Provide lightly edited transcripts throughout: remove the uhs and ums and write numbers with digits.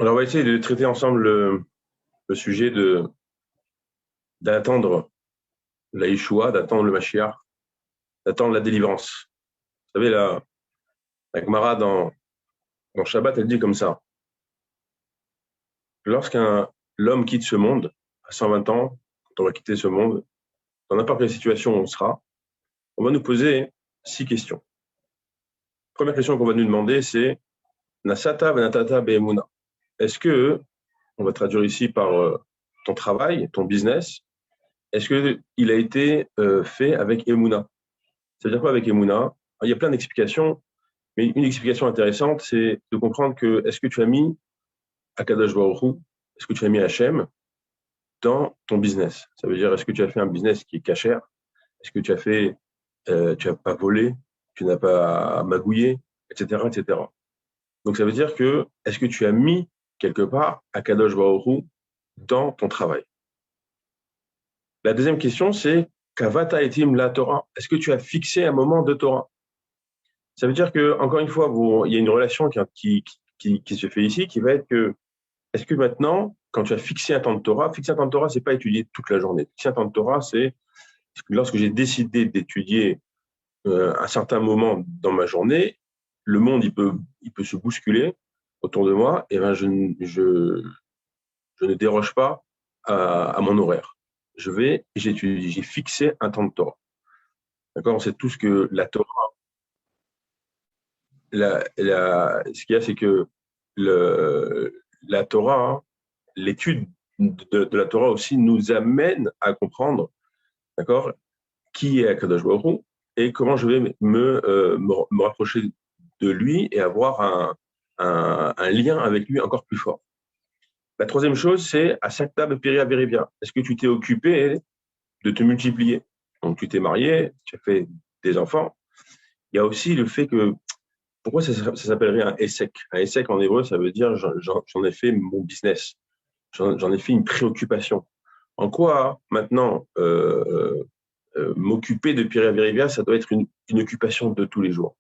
Alors, on va essayer de traiter ensemble le sujet d'attendre la Yeshua, d'attendre le Mashiach, d'attendre la délivrance. Vous savez, la Gemara dans Shabbat, elle dit comme ça. L'homme quitte ce monde, à 120 ans, quand on va quitter ce monde, dans n'importe quelle situation où on sera, on va nous poser 6 questions. Première question qu'on va nous demander, c'est Nasata venatata be'emuna. Est-ce que, on va traduire ici par ton travail, ton business, est-ce qu'il a été fait avec Emuna? C'est-à-dire quoi avec Emouna? Il y a plein d'explications, mais une explication intéressante, c'est de comprendre que est-ce que tu as mis Akadosh Baruch Hu, est-ce que tu as mis Hachem dans ton business? Ça veut dire, est-ce que tu as fait un business qui est cachère? Est-ce que tu n'as pas volé, tu n'as pas magouillé, etc., etc. Donc ça veut dire que est-ce que tu as mis quelque part Akadosh Baruch Hu dans ton travail? La deuxième question, c'est Kavata etim la Torah. Est-ce que tu as fixé un moment de Torah? Ça veut dire que, encore une fois, il y a une relation qui se fait ici, qui va être que, est-ce que maintenant, quand tu as fixé un temps de Torah, fixer un temps de Torah, c'est pas étudier toute la journée. Fixer un temps de Torah, c'est lorsque j'ai décidé d'étudier un certain moment dans ma journée, le monde, il peut se bousculer autour de moi, et ben je ne déroge pas à mon horaire. Je vais et j'étudie. J'ai fixé un temps de Torah. D'accord? On sait tous que la Torah, ce qu'il y a, c'est que la Torah, hein, l'étude de la Torah aussi nous amène à comprendre, d'accord, qui est Akadosh Baruch Hu et comment je vais me rapprocher de lui et avoir un lien avec lui encore plus fort. La troisième chose, c'est Asakta Beperia Verivia. Est-ce que tu t'es occupé de te multiplier? Donc, tu t'es marié, tu as fait des enfants. Il y a aussi le fait que pourquoi ça s'appellerait un essek? Un essek en hébreu, ça veut dire j'en ai fait mon business. J'en ai fait une préoccupation. En quoi maintenant m'occuper de Pierre Vérivia, ça doit être une occupation de tous les jours.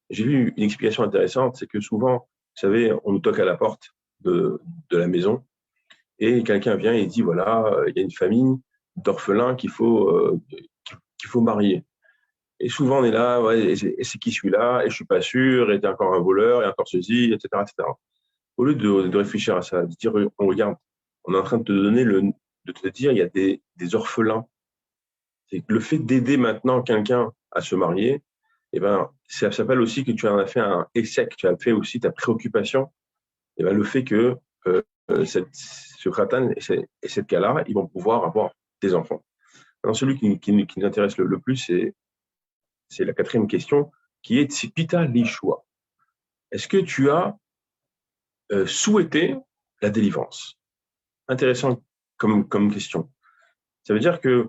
J'ai vu une explication intéressante, c'est que souvent, vous savez, on nous toque à la porte de la maison et quelqu'un vient et dit voilà, il y a une famille d'orphelins qu'il faut marier. Et souvent, on est là, ouais, et c'est qui celui-là? Et je suis pas sûr, et t'es encore un voleur, et encore ceci, etc., etc. Au lieu de réfléchir à ça, de dire, on regarde, on est en train de te donner de te dire, il y a des orphelins. C'est que le fait d'aider maintenant quelqu'un à se marier, eh ben, ça s'appelle aussi que tu en as fait un essai, que tu as fait aussi ta préoccupation. Eh ben, le fait que ce kratan et cette cas-là, ils vont pouvoir avoir des enfants. Alors, celui qui nous intéresse le plus, c'est la quatrième question, qui est Tsipita Lishua. Est-ce que tu as souhaité la délivrance? Intéressant comme question. Ça veut dire que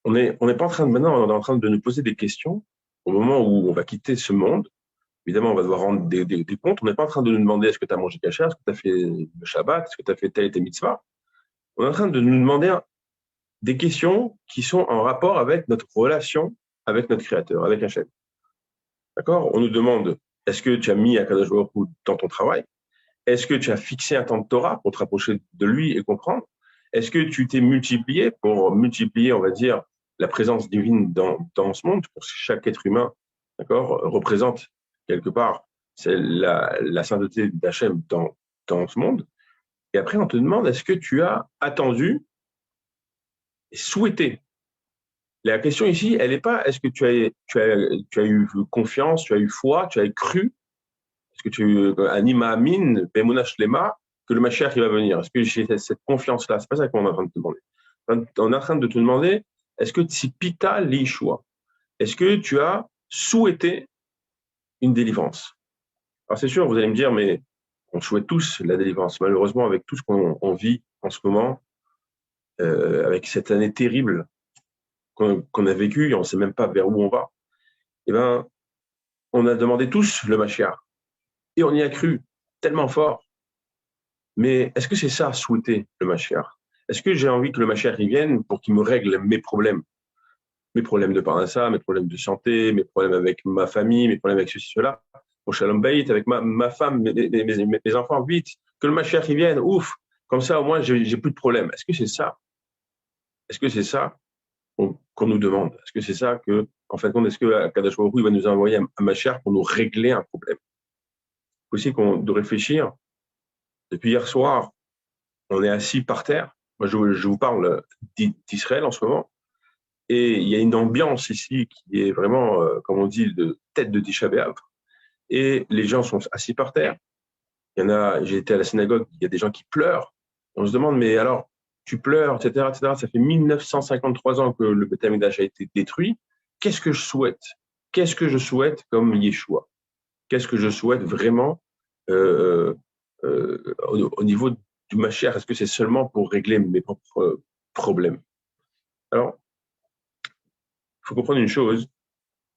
on n'est pas en train de maintenant, on est en train de nous poser des questions au moment où on va quitter ce monde. Évidemment, on va devoir rendre des comptes. On n'est pas en train de nous demander est-ce que tu as mangé cachère, est-ce que tu as fait le Shabbat, est-ce que tu as fait tel et tel mitzvah. On est en train de nous demander des questions qui sont en rapport avec notre relation avec notre Créateur, avec Hachem. D'accord? On nous demande est-ce que tu as mis Akadosh Baruch Hu dans ton travail? Est-ce que tu as fixé un temps de Torah pour te rapprocher de lui et comprendre? Est-ce que tu t'es multiplié pour multiplier, on va dire, la présence divine dans ce monde? Pour chaque être humain, d'accord, représente quelque part c'est la sainteté d'Hachem dans ce monde. Et après, on te demande est-ce que tu as attendu et souhaité? La question ici, elle n'est pas est-ce que tu as eu confiance, tu as eu foi, tu as cru? Est-ce que tu anima amin, bemuna shlema, que le Mashiach il va venir? Est-ce que j'ai cette confiance-là? C'est pas ça qu'on est en train de te demander. On est en train de te demander, est-ce que tzipita lishua? Est-ce que tu as souhaité une délivrance? Alors c'est sûr, vous allez me dire, mais on souhaite tous la délivrance. Malheureusement, avec tout ce qu'on vit en ce moment, avec cette année terrible qu'on a vécue, et on ne sait même pas vers où on va, eh ben, on a demandé tous le Mashiach. Et on y a cru tellement fort. Mais est-ce que c'est ça, souhaiter le Mashiach? Est-ce que j'ai envie que le Mashiach y vienne pour qu'il me règle mes problèmes? Mes problèmes de parnassa, mes problèmes de santé, mes problèmes avec ma famille, mes problèmes avec ceci, cela. mon shalom bayit, avec ma femme, mes enfants, vite, que le Mashiach, il vienne, ouf, comme ça, au moins, j'ai plus de problème. Est-ce que c'est ça? Est-ce que c'est ça qu'on nous demande? Est-ce que c'est ça que, en fin de compte, est-ce que Kadosh Baruch Hu, il va nous envoyer un Mashiach pour nous régler un problème? Il faut aussi de réfléchir. Depuis hier soir, on est assis par terre. Moi, je vous parle d'Israël en ce moment. Et il y a une ambiance ici qui est vraiment, comme on dit, de tête de Tisha B'Av. Et les gens sont assis par terre. Il y en a, j'ai été à la synagogue, il y a des gens qui pleurent. On se demande, mais alors, tu pleures, etc., etc. Ça fait 1953 ans que le Beth Amikdash a été détruit. Qu'est-ce que je souhaite? Qu'est-ce que je souhaite comme Yeshua? Qu'est-ce que je souhaite vraiment au niveau du Mashiach? Est-ce que c'est seulement pour régler mes propres problèmes? Alors, il faut comprendre une chose,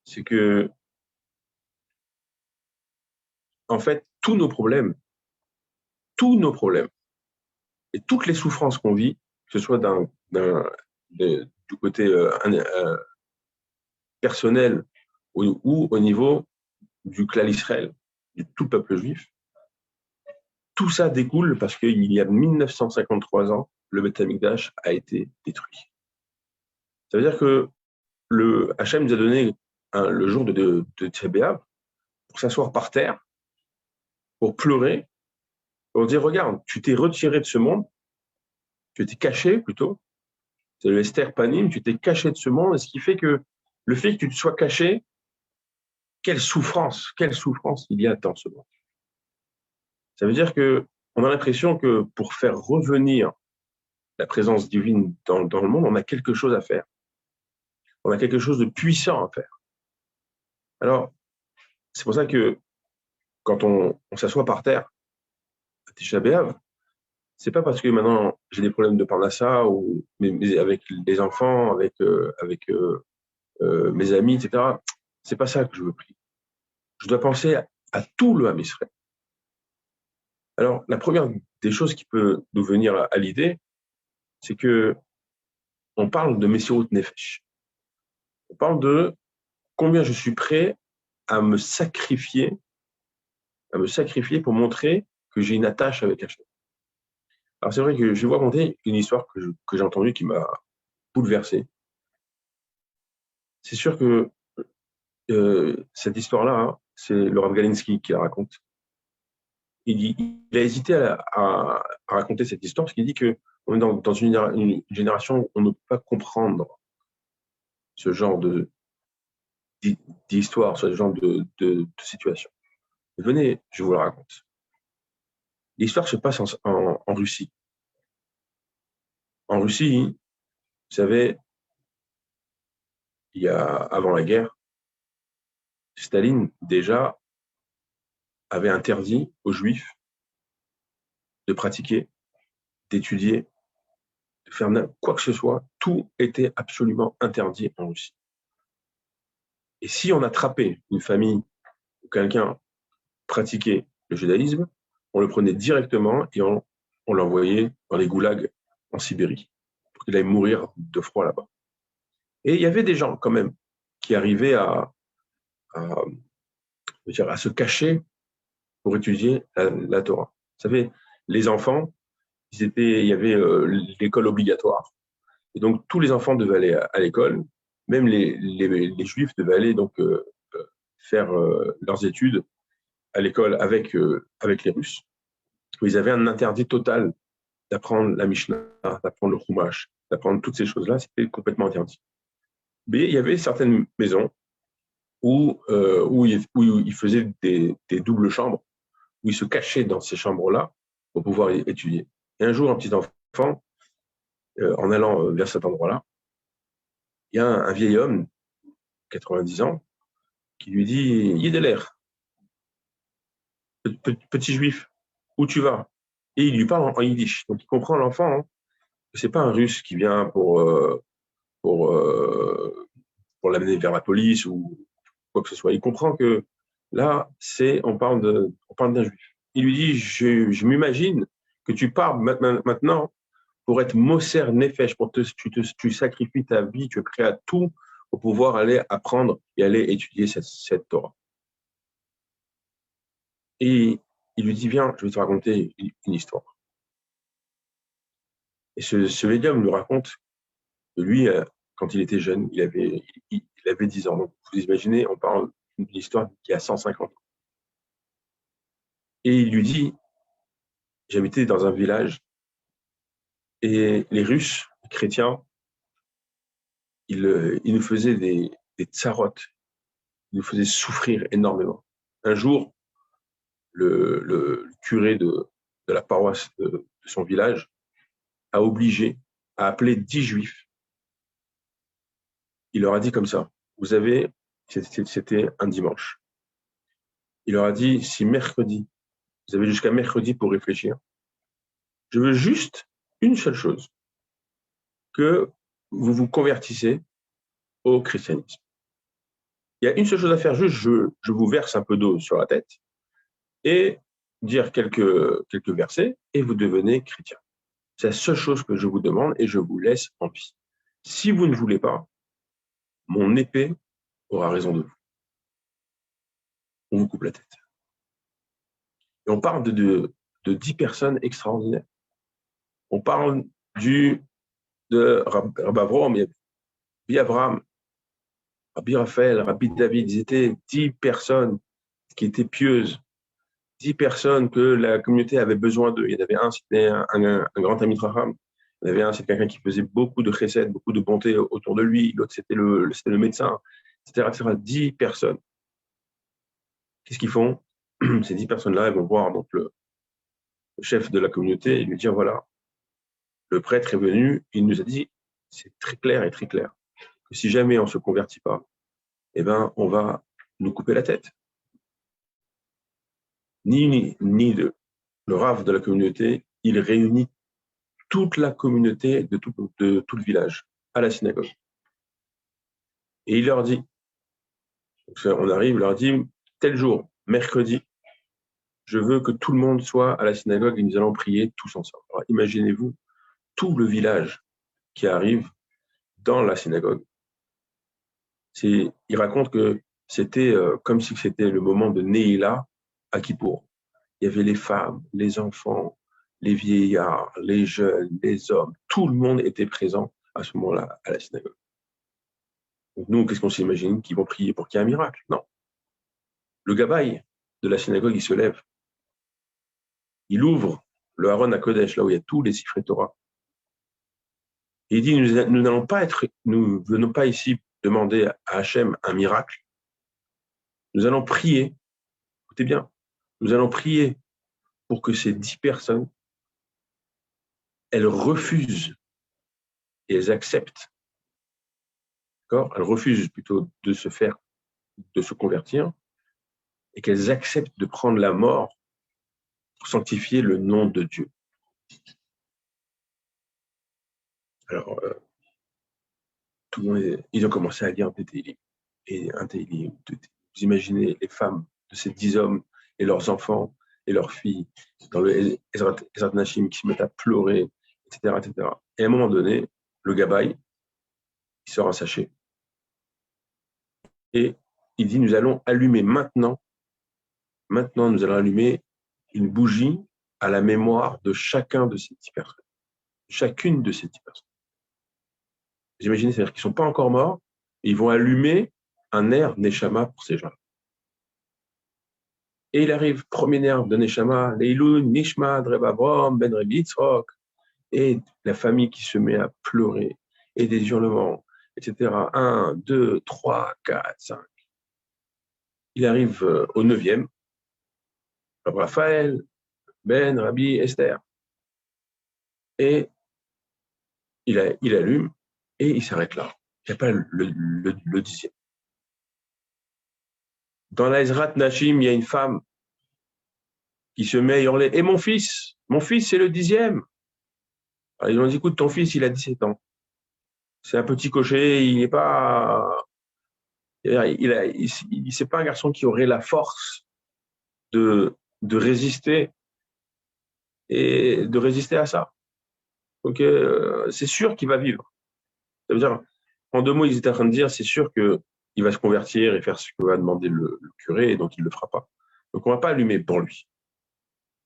c'est que, en fait, tous nos problèmes et toutes les souffrances qu'on vit, que ce soit du côté personnel ou au niveau du clan Israël, de tout le peuple juif, tout ça découle parce qu'il y a 1953 ans, le Beth Amikdash a été détruit. Ça veut dire que Hachem nous a donné le jour de Tisha B'Av pour s'asseoir par terre, pour pleurer, pour dire, regarde, tu t'es retiré de ce monde, tu t'es caché plutôt, c'est le Esther Panim, tu t'es caché de ce monde, et ce qui fait que le fait que tu te sois caché, quelle souffrance il y a dans ce monde. Ça veut dire que on a l'impression que pour faire revenir la présence divine dans le monde, on a quelque chose à faire. On a quelque chose de puissant à faire. Alors, c'est pour ça que quand on s'assoit par terre, à Tisha B'Av, c'est pas parce que maintenant j'ai des problèmes de parnassa ou avec les enfants, avec mes amis, etc. C'est pas ça que je veux prier. Je dois penser à tout le Ham Israël. Alors, la première des choses qui peut nous venir à l'idée, c'est que on parle de Messirut Nefesh. On parle de combien je suis prêt à me sacrifier pour montrer que j'ai une attache avec Hachem. Alors, c'est vrai que je vais vous raconter une histoire que j'ai entendue qui m'a bouleversé. C'est sûr que cette histoire-là, hein, c'est le Rav Galinsky qui la raconte. Il a hésité à raconter cette histoire parce qu'il dit qu'on est dans une génération où on ne peut pas comprendre ce genre d'histoire, ce genre de situation. Venez, je vous la raconte. L'histoire se passe en Russie. En Russie, vous savez, avant la guerre, Staline déjà avait interdit aux Juifs de pratiquer, d'étudier, de faire quoi que ce soit. Tout était absolument interdit en Russie. Et si on attrapait une famille ou quelqu'un pratiquait le judaïsme, on le prenait directement et on l'envoyait dans les goulags en Sibérie pour qu'il aille mourir de froid là-bas. Et il y avait des gens quand même qui arrivaient à se cacher pour étudier la Torah. Vous savez, les enfants, il y avait l'école obligatoire. Et donc, tous les enfants devaient aller à l'école. Même les Juifs devaient aller donc faire leurs études à l'école avec les Russes. Ils avaient un interdit total d'apprendre la Mishnah, d'apprendre le Chumash, d'apprendre toutes ces choses-là. C'était complètement interdit. Mais il y avait certaines maisons où ils faisaient des doubles chambres, où ils se cachaient dans ces chambres-là pour pouvoir étudier. Et un jour, un petit enfant, en allant vers cet endroit-là, il y a un vieil homme, 90 ans, qui lui dit « Yédeler, petit juif, où tu vas ?» Et il lui parle en yiddish. Donc il comprend l'enfant, hein, que ce n'est pas un russe qui vient pour l'amener vers la police ou quoi que ce soit. Il comprend que là, on parle d'un juif. Il lui dit, je m'imagine que tu pars maintenant pour être Moser Nefesh, tu sacrifies ta vie, tu es prêt à tout pour pouvoir aller apprendre et aller étudier cette Torah. Et il lui dit, viens, je vais te raconter une histoire. Et ce médium lui raconte que lui, quand il était jeune, il avait 10 ans. Donc, vous imaginez, on parle d'une histoire qui a 150 ans. Et il lui dit, j'habitais dans un village et les Russes, les chrétiens, ils nous faisaient des tsarotes, ils nous faisaient souffrir énormément. Un jour, le curé de la paroisse de son village a obligé à appeler 10 juifs. Il leur a dit comme ça, vous avez, c'était un dimanche, il leur a dit, si mercredi, vous avez jusqu'à mercredi pour réfléchir, je veux juste une seule chose, que vous vous convertissez au christianisme. Il y a une seule chose à faire, juste je vous verse un peu d'eau sur la tête et dire quelques versets et vous devenez chrétien. C'est la seule chose que je vous demande et je vous laisse en vie. Si vous ne voulez pas, mon épée aura raison de vous. On vous coupe la tête. Et on parle de 10 personnes extraordinaires. On parle de Rabbi Avraham, Rabbi Avraham, Rabbi Raphaël, Rabbi David. Ils étaient 10 personnes qui étaient pieuses, 10 personnes que la communauté avait besoin d'eux. Il y en avait un, c'était un grand ami de Raham. Il y en avait un, c'est quelqu'un qui faisait beaucoup de chesed, beaucoup de bonté autour de lui. L'autre, c'était le médecin, etc., etc. 10 personnes. Qu'est-ce qu'ils font? Ces 10 personnes-là, elles vont voir donc le chef de la communauté et lui dire, voilà, le prêtre est venu, il nous a dit, c'est très clair et très clair, que si jamais on ne se convertit pas, eh ben, on va nous couper la tête. Ni le rave de la communauté, il réunit toute la communauté de tout le village à la synagogue. Et il leur dit, on arrive, il leur dit, tel jour, mercredi, je veux que tout le monde soit à la synagogue et nous allons prier tous ensemble. Alors, imaginez-vous tout le village qui arrive dans la synagogue. Il raconte que c'était comme si c'était le moment de Neila à Kippour. Il y avait les femmes, les enfants, les vieillards, les jeunes, les hommes. Tout le monde était présent à ce moment-là à la synagogue. Donc nous, qu'est-ce qu'on s'imagine? Qu'ils vont prier pour qu'il y ait un miracle? Non. Le gabaï de la synagogue, il se lève. Il ouvre le Haron à Kodesh, là où il y a tous les Sifrei Torah. Et il dit, nous venons pas ici demander à Hachem un miracle. Nous allons prier, écoutez bien, nous allons prier pour que ces 10 personnes, elles refusent et elles acceptent. D'accord? Elles refusent plutôt de se convertir et qu'elles acceptent de prendre la mort pour sanctifier le nom de Dieu. Alors, tout le monde, ils ont commencé à lire des télim. Et un télim. Vous imaginez les femmes de ces 10 hommes et leurs enfants et leurs filles dans le Ezrat Nashim qui se mettent à pleurer, etc., etc. Et à un moment donné, le gabaï, il sort un sachet. Et il dit, nous allons allumer maintenant, nous allons allumer une bougie à la mémoire de chacun de ces 10 personnes. Chacune de ces 10 personnes. Vous imaginez, c'est-à-dire qu'ils ne sont pas encore morts, et ils vont allumer un air Neshama pour ces gens. Et il arrive, premier nerf de Neshama, Leilun, Nishma, Drebabrom, Ben Rebi Yitzhak, et la famille qui se met à pleurer, et des hurlements, etc. 1, 2, 3, 4, 5. Il arrive au 9e, Rabbi Raphaël, Ben, Rabbi, Esther. Et il allume, et il s'arrête là. Il n'y a pas le 10e. Dans la Ezrat Nashim, il y a une femme qui se met à hurler, et mon fils, c'est le 10e. Alors, ils ont dit, écoute, ton fils, il a 17 ans. C'est un petit cocher, il n'est pas, c'est pas un garçon qui aurait la force de résister et de résister à ça. Donc, c'est sûr qu'il va vivre. Ça veut dire, en 2 mots, ils étaient en train de dire, c'est sûr qu'il va se convertir et faire ce que va demander le curé, et donc il ne le fera pas. Donc, on ne va pas allumer pour lui.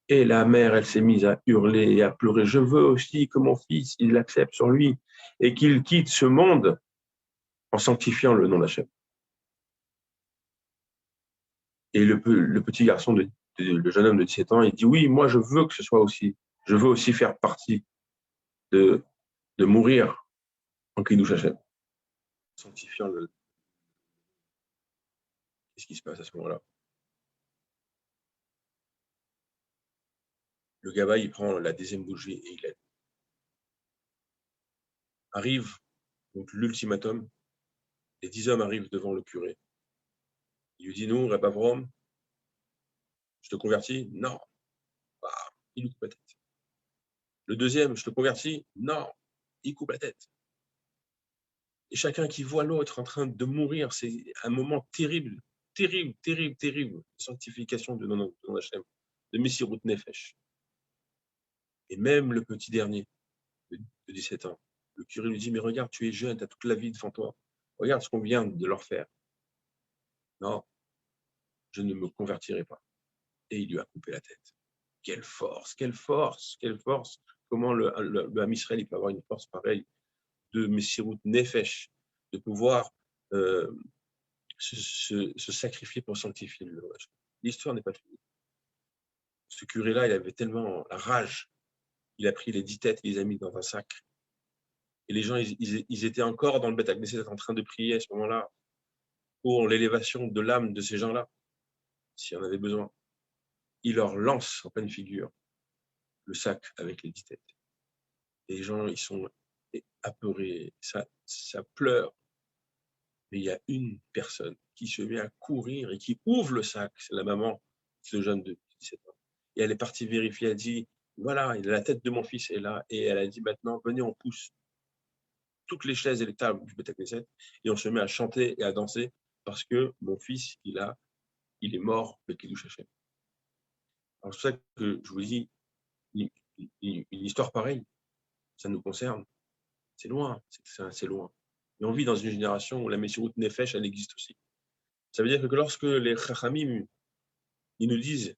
Et la mère, elle s'est mise à hurler et à pleurer. Je veux aussi que mon fils, il l'accepte sur lui et qu'il quitte ce monde en sanctifiant le nom d'Hachem. Et le petit garçon, le jeune homme de 17 ans, il dit oui, moi je veux que ce soit aussi, je veux aussi faire partie de, de mourir en Kiddush Hachem. Sanctifiant le. Qu'est-ce qui se passe à ce moment-là? Le gamin, il prend la deuxième bougie et il aide. Arrive donc l'ultimatum. Les 10 hommes arrivent devant le curé. Il lui dit non, Reb Avrom, je te convertis? Non. Bah, il lui coupe la tête. Le deuxième, je te convertis? Non. Il coupe la tête. Et chacun qui voit l'autre en train de mourir, c'est un moment terrible, terrible, terrible, terrible, de sanctification de nom Hachem, de Messirut Nefesh. Et même le petit dernier, de 17 ans, le curé lui dit, mais regarde, tu es jeune, tu as toute la vie devant toi. Regarde ce qu'on vient de leur faire. Non, je ne me convertirai pas. Et il lui a coupé la tête. Quelle force, quelle force, quelle force. Comment le Ham Israël, il peut avoir une force pareille de Messirut Nefesh, de pouvoir se sacrifier pour sanctifier le Hachem. L'histoire n'est pas finie. Ce curé-là, il avait tellement la rage, il a pris les 10 têtes, il les a mis dans un sac. Et les gens, ils étaient encore dans le Beth Knesset en train de prier à ce moment-là pour l'élévation de l'âme de ces gens-là, s'il y en avait besoin. Il leur lance en pleine figure le sac avec les 10 têtes. Les gens, ils sont apeurés, ça pleure. Mais il y a une personne qui se met à courir et qui ouvre le sac, c'est la maman de ce jeune de 17 ans. Et elle est partie vérifier, elle dit, voilà, la tête de mon fils est là. Et elle a dit, maintenant, venez, on pousse toutes les chaises et les tables du Beth Knesset et on se met à chanter et à danser parce que mon fils, il est mort de Kiddush Hashem. Alors c'est pour ça que je vous dis, une histoire pareille, ça nous concerne. C'est loin, c'est loin. Et on vit dans une génération où la Messirut Nefesh, elle existe aussi. Ça veut dire que lorsque les Chachamim, ils nous disent,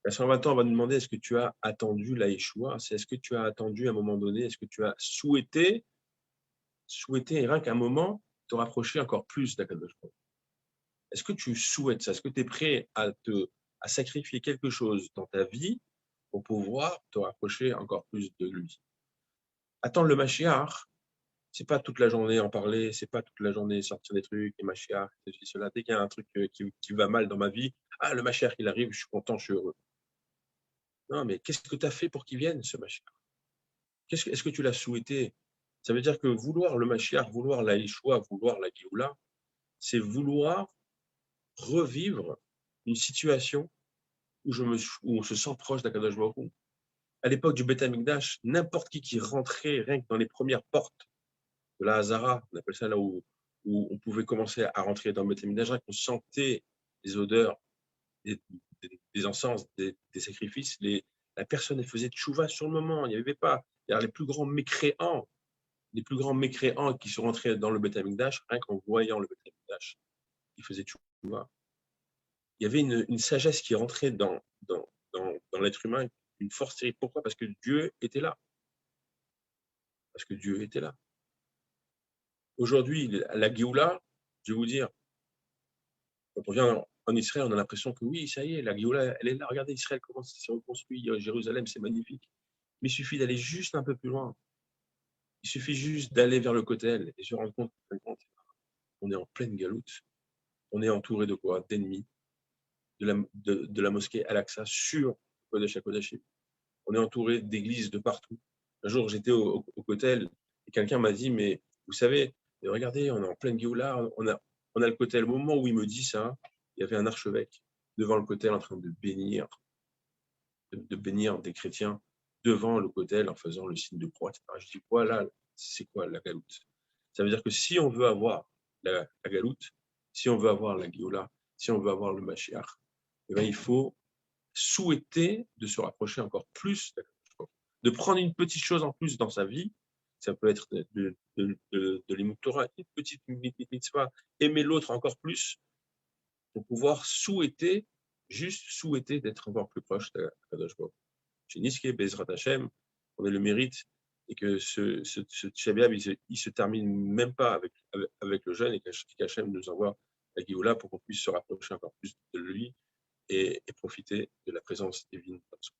à 120 ans, on va nous demander, est-ce que tu as attendu la Yeshua? C'est est-ce que tu as attendu à un moment donné? Est-ce que tu as souhaité, rien qu'un moment, te rapprocher encore plus d'Akadosh Baruch Hu? Est-ce que tu souhaites ça? Est-ce que tu es prêt à sacrifier quelque chose dans ta vie pour pouvoir te rapprocher encore plus de lui? Attendre le Mashiach, c'est pas toute la journée en parler, c'est pas toute la journée sortir des trucs, et Mashiach, ceci, cela. Dès qu'il y a un truc qui va mal dans ma vie, ah, le Mashiach, il arrive, je suis content, je suis heureux. Non, mais qu'est-ce que tu as fait pour qu'il vienne, ce Mashiach? Est-ce que tu l'as souhaité? Ça veut dire que vouloir le Mashiach, vouloir la Yeshua, vouloir la Géoula, c'est vouloir revivre une situation où on se sent proche d'Akadosh Baruch Hu. À l'époque du Beth Amikdash, n'importe qui rentrait rien que dans les premières portes de la Hazara, on appelle ça là où on pouvait commencer à rentrer dans le Beth Amikdash, on sentait les odeurs des encens, des sacrifices, la personne elle faisait tchouva sur le moment, il n'y avait pas. Les plus grands mécréants qui sont rentrés dans le Beth Amikdash, rien qu'en voyant le Beth Amikdash, ils faisaient tchouva. Il y avait une sagesse qui rentrait dans l'être humain, une force terrible. Pourquoi? Parce que Dieu était là. Parce que Dieu était là. Aujourd'hui, la Géoula, je vais vous dire, quand on vient en Israël, on a l'impression que oui, ça y est, la Géoula, elle est là. Regardez Israël, comment ça s'est reconstruit. Jérusalem, c'est magnifique. Mais il suffit d'aller juste un peu plus loin. Il suffit juste d'aller vers le Kotel et se rendre compte qu'on est en pleine galoute. On est entouré de quoi? D'ennemis, de la mosquée Al-Aqsa sur Kodesh HaKodashim. On est entouré d'églises de partout. Un jour, j'étais au Kotel et quelqu'un m'a dit, mais vous savez, regardez, on est en pleine Géoula, on a le Kotel. Au moment où il me dit ça, il y avait un archevêque devant le Kotel en train de bénir des chrétiens devant le Kotel en faisant le signe de croix, etc. Je dis, voilà, c'est quoi la galoute? Ça veut dire que si on veut avoir la galoute, si on veut avoir la Géoula, si on veut avoir le Mashiach, eh bien, il faut souhaiter de se rapprocher encore plus, de prendre une petite chose en plus dans sa vie. Ça peut être de l'Imout Torah, une petite mitzvah, aimer l'autre encore plus pour pouvoir souhaiter juste souhaiter d'être encore plus proche de Kadosh Baruch Hu. Chez Niske Bezrat Hashem, on a le mérite et que ce Tisha B'Av, il se termine même pas avec le jeûne et qu'Hachem nous envoie la Géoula pour qu'on puisse se rapprocher encore plus de lui et profiter de la présence divine dans son